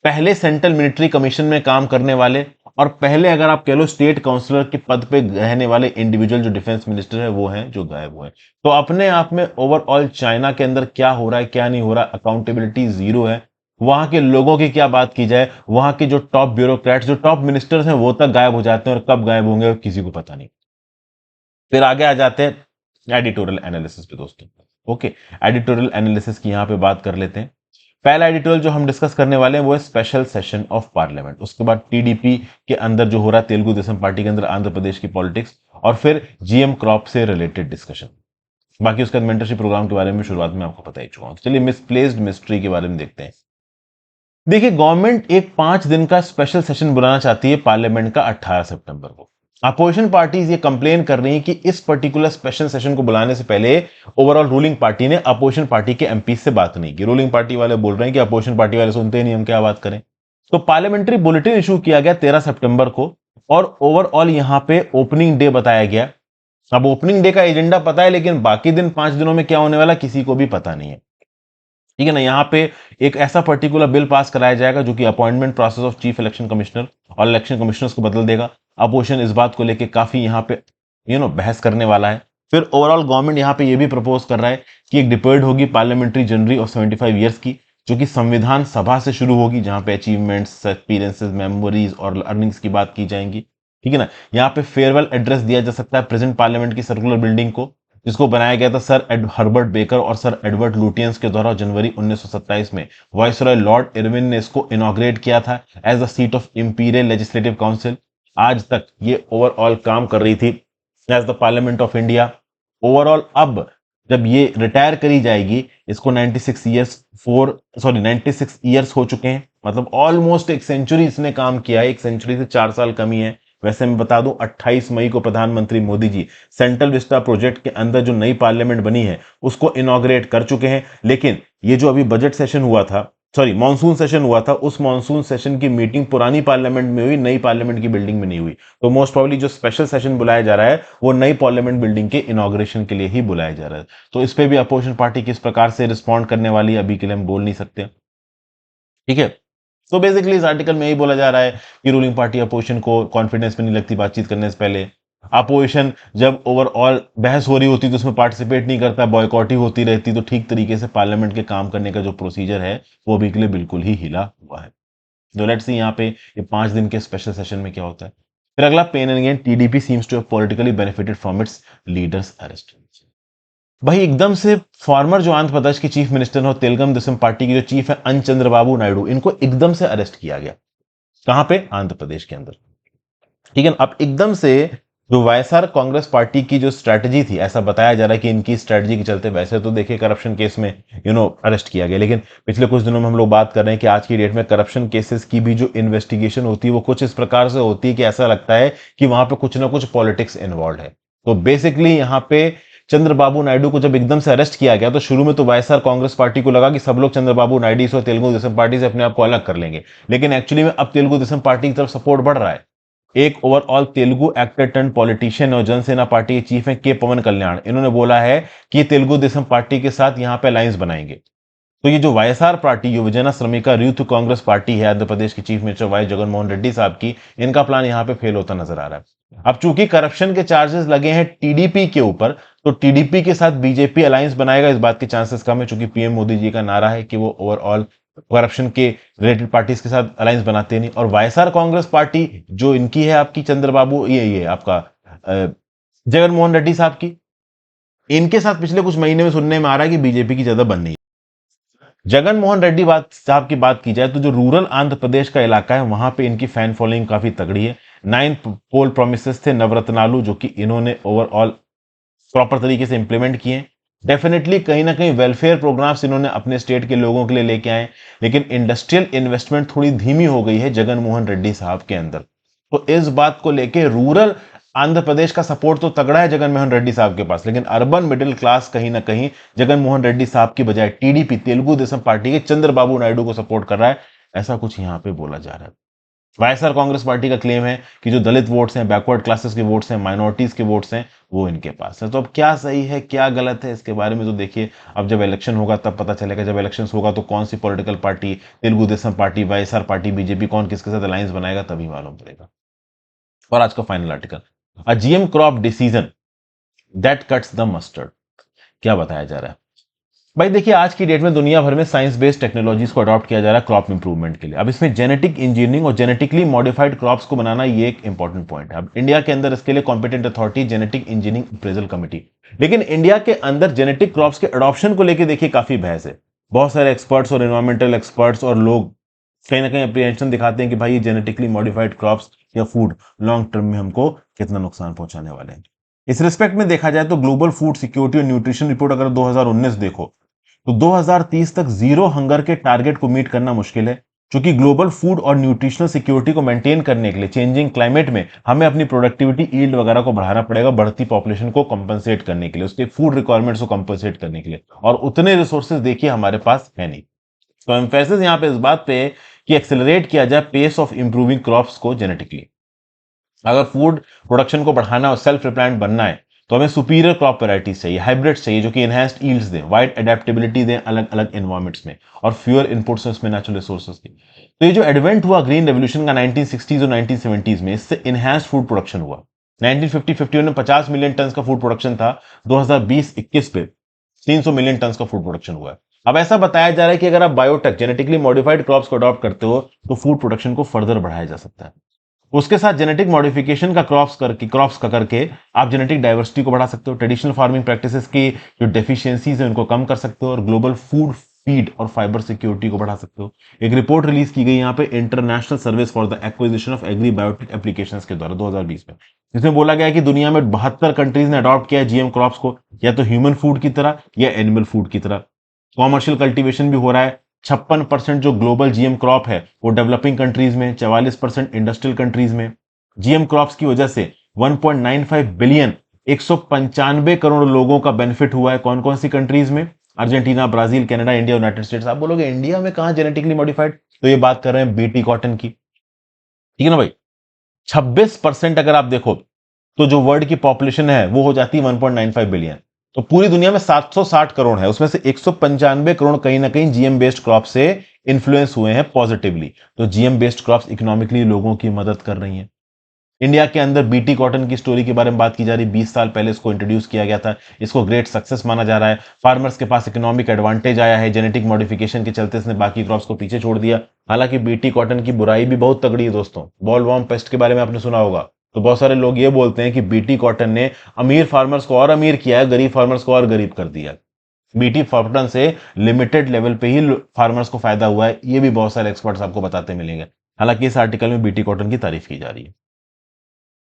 पहले सेंट्रल मिलिट्री कमीशन में काम करने वाले, और पहले अगर आप कह लो स्टेट काउंसलर के पद पे रहने वाले इंडिविजुअल जो डिफेंस मिनिस्टर है वो हैं जो गायब हुए। तो अपने आप में ओवरऑल चाइना के अंदर क्या हो रहा है क्या नहीं हो रहा, अकाउंटेबिलिटी जीरो है। वहां के लोगों की क्या बात की जाए, वहां के जो टॉप ब्यूरोक्रेट्स जो टॉप मिनिस्टर्स हैं वो तक गायब हो जाते हैं, और कब गायब होंगे किसी को पता नहीं। फिर आगे आ जाते हैं एडिटोरियल एनालिसिस पे दोस्तों। ओके, एडिटोरियल एनालिसिस की यहां पे बात कर लेते हैं। पहला एडिटोरियल जो हम डिस्कस करने वाले हैं वो है स्पेशल सेशन ऑफ पार्लियामेंट। उसके बाद टीडीपी के अंदर जो हो रहा है, तेलुगु देशम पार्टी के अंदर आंध्र प्रदेश की पॉलिटिक्स, और फिर जीएम क्रॉप से रिलेटेड डिस्कशन। बाकी उसके बाद मेंटरशिप प्रोग्राम के बारे में शुरुआत में आपको पता ही चुका हूं। तो चलिए मिसप्लेस्ड मिस्ट्री के बारे में देखते हैं। देखिए, गवर्नमेंट एक 5 दिन का स्पेशल सेशन बुलाना चाहती है पार्लियामेंट का 18 सितंबर को। अपोजिशन पार्टीज ये कंप्लेन कर रही हैं कि इस पर्टिकुलर स्पेशल सेशन को बुलाने से पहले ओवरऑल रूलिंग पार्टी ने अपोजिशन पार्टी के एमपी से बात नहीं की। रूलिंग पार्टी वाले बोल रहे हैं कि अपोजिशन पार्टी वाले सुनते ही नहीं, हम क्या बात करें। तो पार्लियामेंट्री बुलेटिन इशू किया गया 13 सितंबर को, और ओवरऑल यहां पे ओपनिंग डे बताया गया। अब ओपनिंग डे का एजेंडा पता है, लेकिन बाकी दिन 5 दिनों में क्या होने वाला किसी को भी पता नहीं है। ठीक है ना। यहाँ पे एक ऐसा पर्टिकुलर बिल पास कराया जाएगा जो कि appointment process of chief election commissioner और इलेक्शन कमिश्नर्स को बदल देगा। अपोजिशन इस बात को लेके काफी यहाँ पे बहस करने वाला है। फिर ओवरऑल गवर्नमेंट यहाँ पे ये भी प्रपोज कर रहा है कि एक डिपेड होगी पार्लियामेंट्री जनरल ऑफ 75 ईयर्स की, जो कि संविधान सभा से शुरू होगी, जहां पे अचीवमेंट्स, एक्सपीरियंसेस, मेमोरीज और अर्निंग्स की बात की जाएंगी। ठीक है ना। यहाँ पे फेयरवेल एड्रेस दिया जा सकता है प्रेजेंट पार्लियामेंट की सर्कुलर बिल्डिंग को, जिसको बनाया गया था सर हर्बर्ट बेकर और सर एडवर्ड लुटियंस के द्वारा जनवरी 1927 में। वाइसरॉय लॉर्ड इरविन ने इसको इनॉग्रेट किया था as the seat of imperial legislative council. आज तक ये ओवरऑल काम कर रही थी as the parliament of India. Overall अब जब ये रिटायर करी जाएगी, इसको 96 ईयर्स हो चुके हैं, मतलब ऑलमोस्ट एक सेंचुरी इसने काम किया है। एक सेंचुरी से 4 साल कम ही है। वैसे मैं बता दूं, 28 मई को प्रधानमंत्री Modi ji central Vista project के अंदर जो नई पार्लियामेंट बनी है उसको इनॉग्रेट कर चुके हैं। लेकिन ये जो अभी बजट सेशन हुआ था, सॉरी मॉनसून सेशन हुआ था, उस मॉनसून सेशन की मीटिंग पुरानी पार्लियामेंट में हुई, नई पार्लियामेंट की बिल्डिंग में नहीं हुई। तो मोस्ट प्रॉब्ली जो स्पेशल सेशन बुलाया जा रहा है वो नई पार्लियामेंट बिल्डिंग के इनॉग्रेशन के लिए ही बुलाया जा रहा है। तो इस पे भी अपोजिशन पार्टी किस प्रकार से रिस्पॉन्ड करने वाली है अभी के लिए हम बोल नहीं सकते। ठीक है। तो बेसिकली इस आर्टिकल में यही बोला जा रहा है कि रूलिंग पार्टी अपोजिशन को कॉन्फिडेंस में नहीं लगती बातचीत करने से पहले। अपोजिशन जब ओवरऑल बहस हो रही होती तो उसमें पार्टिसिपेट नहीं करता, बॉयकॉट ही होती रहती, तो ठीक तरीके से पार्लियामेंट के काम करने का जो प्रोसीजर है वो अभी के लिए बिल्कुल ही हिला हुआ है। तो लेट्स सी यहाँ पे ये 5 दिन के स्पेशल सेशन में क्या होता है। फिर अगला, pain and gain, TDP seems to have politically benefited from its leaders arrest. भाई एकदम से फॉर्मर जो आंध्र प्रदेश के चीफ मिनिस्टर और तेलुगु देशम पार्टी के जो चीफ है चंद्रबाबू नायडू, इनको एकदम से अरेस्ट किया गया। कहां पे? आंध्र प्रदेश के अंदर। ठीक है। अब एकदम से जो वाईएसआर कांग्रेस पार्टी की जो स्ट्रैटेजी थी, ऐसा बताया जा रहा है कि इनकी स्ट्रैटेजी के चलते, वैसे तो देखिए करप्शन केस में अरेस्ट किया गया, लेकिन पिछले कुछ दिनों में हम लोग बात कर रहे हैं कि आज की डेट में करप्शन केसेस की भी जो इन्वेस्टिगेशन होती है वो कुछ इस प्रकार से होती है कि ऐसा लगता है कि वहां पे कुछ ना कुछ पॉलिटिक्स इन्वॉल्व है। तो बेसिकली यहाँ पे चंद्रबाबू नायडू को जब एकदम से अरेस्ट किया गया तो शुरू में तो वाईएसआर कांग्रेस पार्टी को लगा कि सब लोग चंद्रबाबू नायडू और तेलुगु देशम पार्टी से अपने आप को अलग कर लेंगे, लेकिन एक्चुअली में अब तेलुगु देशम पार्टी की तरफ सपोर्ट बढ़ रहा है। एक overall Telugu actor turn politician और जनसेना पार्टी के चीफ हैं के पवन कल्याण, इन्होंने बोला है कि तेलुगु देशम पार्टी के साथ यहां पे अलायंस बनाएंगे। तो ये जो YSR party, Yuvajana Sramika youth Congress party है आंध्र प्रदेश के चीफ मिनिस्टर वाई जगनमोहन रेड्डी साहब की, इनका प्लान यहां पे फेल होता नजर आ रहा है। अब चूंकि करप्शन के चार्जेस लगे हैं टीडीपी के ऊपर, तो टीडीपी के साथ बीजेपी अलायंस बनाएगा, इस बात के चांसेस कम है, चूंकि पीएम मोदी जी का नारा है कि वो ओवरऑल करप्शन के रिलेटेड पार्टीज के साथ अलायंस बनाते नहीं। और वाईएसआर कांग्रेस पार्टी जो इनकी है आपकी चंद्रबाबू, ये आपका जगनमोहन रेड्डी साहब की, इनके साथ पिछले कुछ महीने में सुनने में आ रहा है कि बीजेपी की ज्यादा बननी है। जगनमोहन रेड्डी साहब की बात की जाए तो जो रूरल आंध्र प्रदेश का इलाका है वहां पे इनकी फैन फॉलोइंग काफी तगड़ी है। 9 पोल प्रोमिसेस थे नवरत्नालु, जो कि इन्होंने ओवरऑल प्रॉपर तरीके से इंप्लीमेंट किए। डेफिनेटली कहीं ना कहीं वेलफेयर प्रोग्राम्स इन्होंने अपने स्टेट के लोगों के लिए लेके आए, लेकिन इंडस्ट्रियल इन्वेस्टमेंट थोड़ी धीमी हो गई है जगनमोहन रेड्डी साहब के अंदर। तो इस बात को लेके रूरल आंध्र प्रदेश का सपोर्ट तो तगड़ा है जगनमोहन रेड्डी साहब के पास, लेकिन अर्बन मिडिल क्लास कहीं ना कहीं जगनमोहन रेड्डी साहब की बजाय टीडीपी तेलुगु देशम पार्टी के चंद्रबाबू नायडू को सपोर्ट कर रहा है, ऐसा कुछ यहां पे बोला जा रहा है। वाईएसआर कांग्रेस पार्टी का क्लेम है कि जो दलित वोट्स हैं, बैकवर्ड क्लासेस के वोट्स हैं, माइनॉरिटीज के वोट्स हैं, वो इनके पास है। तो अब क्या सही है क्या गलत है इसके बारे में तो देखिए अब जब इलेक्शन होगा तब पता चलेगा। जब इलेक्शन होगा तो कौन सी political party, Telugu Desam party, YSR party, BJP, कौन किसके साथ अलायंस बनाएगा तभी मालूम पड़ेगा। और आज का final article, a GM crop decision that cuts the mustard. क्या बताया जा रहा है भाई? देखिए आज की डेट में दुनिया भर में साइंस बेस्ड टेक्नोलॉजीज को अडॉप्ट किया जा रहा है क्रॉप इंप्रूवमेंट के लिए। अब इसमें जेनेटिक इंजीनियरिंग और जेनेटिकली मॉडिफाइड क्रॉप्स को बनाना ये एक इंपॉर्टेंट पॉइंट है। अब इंडिया के अंदर इसके लिए competent authority genetic engineering appraisal committee, लेकिन इंडिया के अंदर जेनेटिक क्रॉप्स के अडॉप्शन को लेकर देखिए काफी बहस है। बहुत सारे एक्सपर्ट्स और एनवायरमेंटल एक्सपर्ट्स और लोग कहीं ना कहीं अप्रीहेंशन दिखाते हैं कि भाई ये जेनेटिकली मॉडिफाइड क्रॉप्स या फूड लॉन्ग टर्म में हमको कितना नुकसान पहुंचाने वाले हैं। इस रिस्पेक्ट में देखा जाए तो ग्लोबल फूड सिक्योरिटी और न्यूट्रिशन रिपोर्ट अगर 2019 देखो तो 2030 तक जीरो हंगर के टारगेट को मीट करना मुश्किल है, क्योंकि ग्लोबल फूड और न्यूट्रिशनल सिक्योरिटी को मेंटेन करने के लिए चेंजिंग क्लाइमेट में हमें अपनी प्रोडक्टिविटी, ईल्ड वगैरह को बढ़ाना पड़ेगा, बढ़ती पॉपुलेशन को कंपनसेट करने के लिए, उसके फूड रिक्वायरमेंट्स को कंपनसेट करने के लिए, और उतने रिसोर्सेज देखिए हमारे पास है नहीं। तो एम्फेसिस यहां पे इस बात पे कि एक्सेलरेट किया जाए पेस ऑफ इंप्रूविंग क्रॉप्स को जेनेटिकली। अगर फूड प्रोडक्शन को बढ़ाना और सेल्फ रिप्लायंट बनना है तो हमें सुपीरियर क्रॉप वैराइटीज चाहिए, हाइब्रिड्स चाहिए जो कि एनहांस्ड यील्ड्स दें, वाइड एडेप्टेबिलिटी दें अलग अलग एनवायरमेंट्स में, और फ्यूअर इनपुट्स इसमें नेचुरल रिसोर्सेज की। तो ये जो एडवेंट हुआ ग्रीन रेवोल्यूशन का 1960s और 1970s में, इससे इनहांस्ड फूड प्रोडक्शन हुआ। 1950-51 में 50 मिलियन टन का फूड प्रोडक्शन था, 2020-21 पे 300 मिलियन टन का फूड प्रोडक्शन हुआ है। अब ऐसा बताया जा रहा है कि अगर आप बायोटेक जेनेटिकली मॉडिफाइड क्रॉप्स को अडॉप्ट करते हो तो फूड प्रोडक्शन को फर्दर बढ़ाया जा सकता है। उसके साथ जेनेटिक मॉडिफिकेशन का क्रॉप्स का करके आप जेनेटिक डाइवर्सिटी को बढ़ा सकते हो, ट्रेडिशनल फार्मिंग प्रैक्टिसेस की जो डेफिशिएंसीज है उनको कम कर सकते हो और ग्लोबल फूड फीड और फाइबर सिक्योरिटी को बढ़ा सकते हो। एक रिपोर्ट रिलीज की गई यहाँ पे international service for the acquisition of agri biotic applications के द्वारा 2020 में, जिसमें बोला गया है कि दुनिया में 72 कंट्रीज ने अडॉप्ट किया है जीएम क्रॉप्स को, या तो ह्यूमन फूड की तरह या एनिमल फूड की तरह। कॉमर्शियल कल्टीवेशन भी हो रहा है। 56% जो ग्लोबल जीएम क्रॉप है वो डेवलपिंग कंट्रीज में, 44% इंडस्ट्रियल कंट्रीज में। जीएम क्रॉप्स की वजह से 1.95 बिलियन 195 करोड़ लोगों का बेनिफिट हुआ है। कौन कौन सी कंट्रीज में? Argentina, Brazil, Canada, India, United states. आप बोलोगे इंडिया में कहां जेनेटिकली मॉडिफाइड, तो ये बात कर रहे हैं बीटी कॉटन की, ठीक है ना भाई। 26% अगर आप देखो तो जो वर्ल्ड की पॉपुलेशन है वो हो जाती है 1.95 बिलियन। तो पूरी दुनिया में 760 करोड़ है, उसमें से 195 करोड़ कहीं ना कहीं जीएम बेस्ड क्रॉप से इन्फ्लुएंस हुए हैं पॉजिटिवली। तो जीएम बेस्ड क्रॉप्स इकोनॉमिकली लोगों की मदद कर रही हैं। इंडिया के अंदर बीटी कॉटन की स्टोरी के बारे में बात की जा रही है। 20 साल पहले इसको इंट्रोड्यूस किया गया था, इसको ग्रेट सक्सेस माना जा रहा है। फार्मर्स के पास इकोनॉमिक एडवांटेज आया है, जेनेटिक मॉडिफिकेशन के चलते इसने बाकी क्रॉप्स को पीछे छोड़ दिया। हालांकि बीटी कॉटन की बुराई भी बहुत तगड़ी है दोस्तों। बॉलवॉर्म पेस्ट के बारे में आपने सुना होगा, तो बहुत सारे लोग ये बोलते हैं कि बीटी कॉटन ने अमीर फार्मर्स को और अमीर किया है, गरीब फार्मर्स को और गरीब कर दिया। बीटी कॉटन से लिमिटेड लेवल पे ही फार्मर्स को फायदा हुआ है, ये भी बहुत सारे एक्सपर्ट्स आपको बताते मिलेंगे। हालांकि इस आर्टिकल में बीटी कॉटन की तारीफ की जा रही है,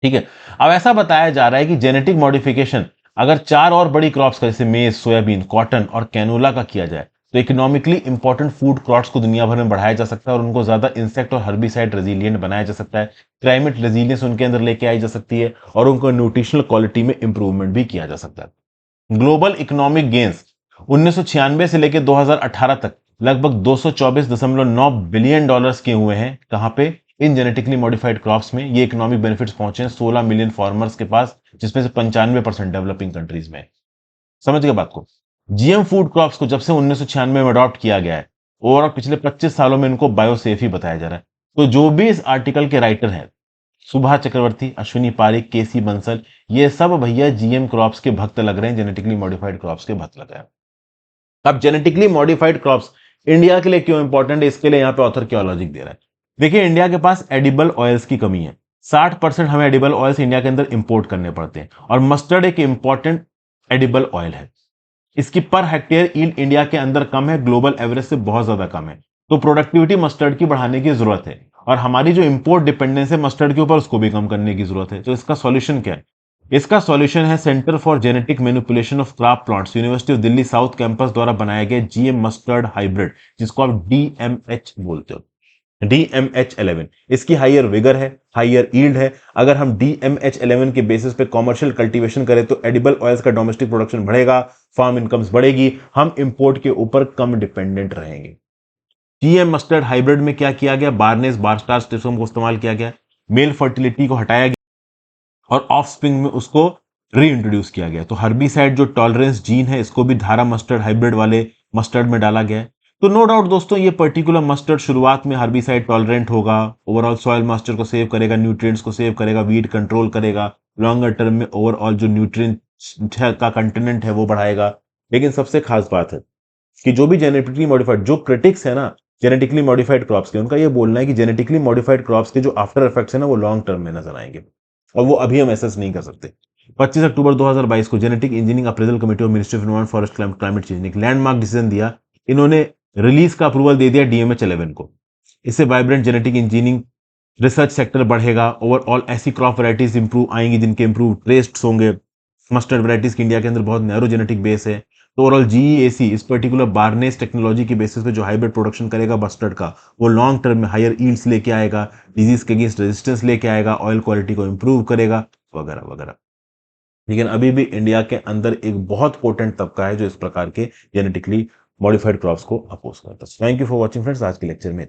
ठीक है। अब ऐसा बताया जा रहा है कि जेनेटिक मॉडिफिकेशन अगर 4 और बड़ी क्रॉप्स का जैसे मेज, सोयाबीन, कॉटन और कैनोला का किया जाए तो इकोनॉमिकली इंपॉर्टेंट फूड क्रॉप्स को दुनिया भर में बढ़ाया जा सकता है और उनको ज्यादा इंसेक्ट और हर्बिसाइड रेजिलिएंट बनाया जा सकता है। क्लाइमेट रेजिलियंस उनके अंदर लेके आई जा सकती है और उनको न्यूट्रिशनल क्वालिटी में इंप्रूवमेंट भी किया जा सकता है। ग्लोबल इकोनॉमिक गेन्स 1996 से लेकर 2018 तक लगभग 224.9 बिलियन डॉलर्स के हुए हैं। कहां पे? इन जेनेटिकली मॉडिफाइड क्रॉप्स में। ये इकोनॉमिक बेनिफिट्स पहुंचे हैं 16 मिलियन फार्मर्स के पास, जिसमें से 95% डेवलपिंग कंट्रीज में। समझ गए बात को? जीएम फूड क्रॉप्स को जब से 1996 में अडॉप्ट किया गया है, ओवरऑल पिछले 25 सालों में इनको बायोसेफ ही बताया जा रहा है। तो जो भी इस आर्टिकल के राइटर हैं, सुभा चक्रवर्ती, अश्विनी पारिक, केसी बंसल, ये सब भैया जीएम क्रॉप्स के भक्त लग रहे हैं, जेनेटिकली मॉडिफाइड क्रॉप्स के भक्त लग रहे हैं। अब जेनेटिकली मॉडिफाइड क्रॉप्स इंडिया के लिए क्यों इंपॉर्टेंट है, इसके लिए यहां पे ऑथर क्या लॉजिक दे रहा है। देखिए, इंडिया के पास एडिबल ऑयल्स की कमी है। 60% हमें एडिबल ऑयल्स इंडिया के अंदर इंपोर्ट करने पड़ते हैं और मस्टर्ड एक इंपॉर्टेंट एडिबल ऑयल है। इसकी पर हेक्टेयर ईल्ड इंडिया के अंदर कम है, ग्लोबल एवरेज से बहुत ज्यादा कम है। तो प्रोडक्टिविटी मस्टर्ड की बढ़ाने की जरूरत है और हमारी जो इंपोर्ट डिपेंडेंस है मस्टर्ड के ऊपर, उसको भी कम करने की जरूरत है। तो इसका सॉल्यूशन क्या है? इसका सॉल्यूशन है centre for genetic manipulation of crop plants, university of Delhi south campus द्वारा बनाया गया जीएम मस्टर्ड हाइब्रिड, जिसको आप डीएमएच बोलते हो, DMH11। इसकी हाइयर विगर है, हाइयर ईल्ड है। अगर हम DMH11 के बेसिस पे कॉमर्शियल कल्टीवेशन करें तो एडिबल ऑयल्स का डोमेस्टिक प्रोडक्शन बढ़ेगा, फार्म इनकम्स बढ़ेगी, हम इंपोर्ट के ऊपर कम डिपेंडेंट रहेंगे। जीएम मस्टर्ड हाइब्रिड में क्या किया गया? बारनेस बारस्टार स्टेसम को इस्तेमाल किया गया, मेल फर्टिलिटी को हटाया गया और ऑफस्प्रिंग में उसको री इंट्रोड्यूस किया गया। तो हर्बिसाइड जो टॉलरेंस जीन है, इसको भी धारा मस्टर्ड हाइब्रिड वाले मस्टर्ड में डाला गया है। तो नो डाउट दोस्तों, ये पर्टिकुलर मस्टर्ड शुरुआत में हर्बिसाइड टॉलरेंट होगा, ओवरऑल सॉइल मॉइस्चर को सेव करेगा, न्यूट्रिएंट्स को सेव करेगा, वीड कंट्रोल करेगा, लॉन्गर टर्म में ओवरऑल जो न्यूट्रिएंट का कंटेनेंट है वो बढ़ाएगा। लेकिन सबसे खास बात है कि जो भी जेनेटिकली मॉडिफाइड, जो क्रिटिक्स है ना जेनेटिकली मॉडिफाइड क्रॉप्स के, उनका ये बोलना है कि जेनेटिकली मॉडिफाइड क्रॉप्स के जो आफ्टर इफेक्ट्स है ना वो लॉन्ग टर्म में नजर आएंगे और वो अभी हम एसेस नहीं कर सकते। 25 अक्टूबर 2022 को genetic engineering appraisal committee of ministry of environment forest climate change ने एक लैंडमार्क डिसीजन दिया। इन्होंने रिलीज का अप्रूवल दे दिया DMH11 को। इससे vibrant genetic engineering research sector बढ़ेगा। ओवरऑल ऐसी क्रॉप वैरायटीज इंप्रूव आएंगी जिनके इंप्रूव टेस्ट होंगे। मस्टर्ड वैरायटीज की इंडिया के अंदर बहुत नैरो जेनेटिक बेस है। तो ओवरऑल GEAC इस पर्टिकुलर बार्नेस टेक्नोलॉजी के बेसिस पे जो हाइब्रिड प्रोडक्शन करेगा मस्टर्ड का, वो लॉन्ग टर्म में हायर ईल्ड्स लेके आएगा, डिजीज के अगेंस्ट रेजिस्टेंस लेके आएगा, ऑयल क्वालिटी को इंप्रूव करेगा, वगैरह वगैरह। लेकिन अभी भी इंडिया के अंदर एक बहुत पोटेंट तबका है जो इस प्रकार के जेनेटिकली मॉडिफाइड क्रॉप्स को अपोज करता है। Thank you for watching friends, आज के लेक्चर में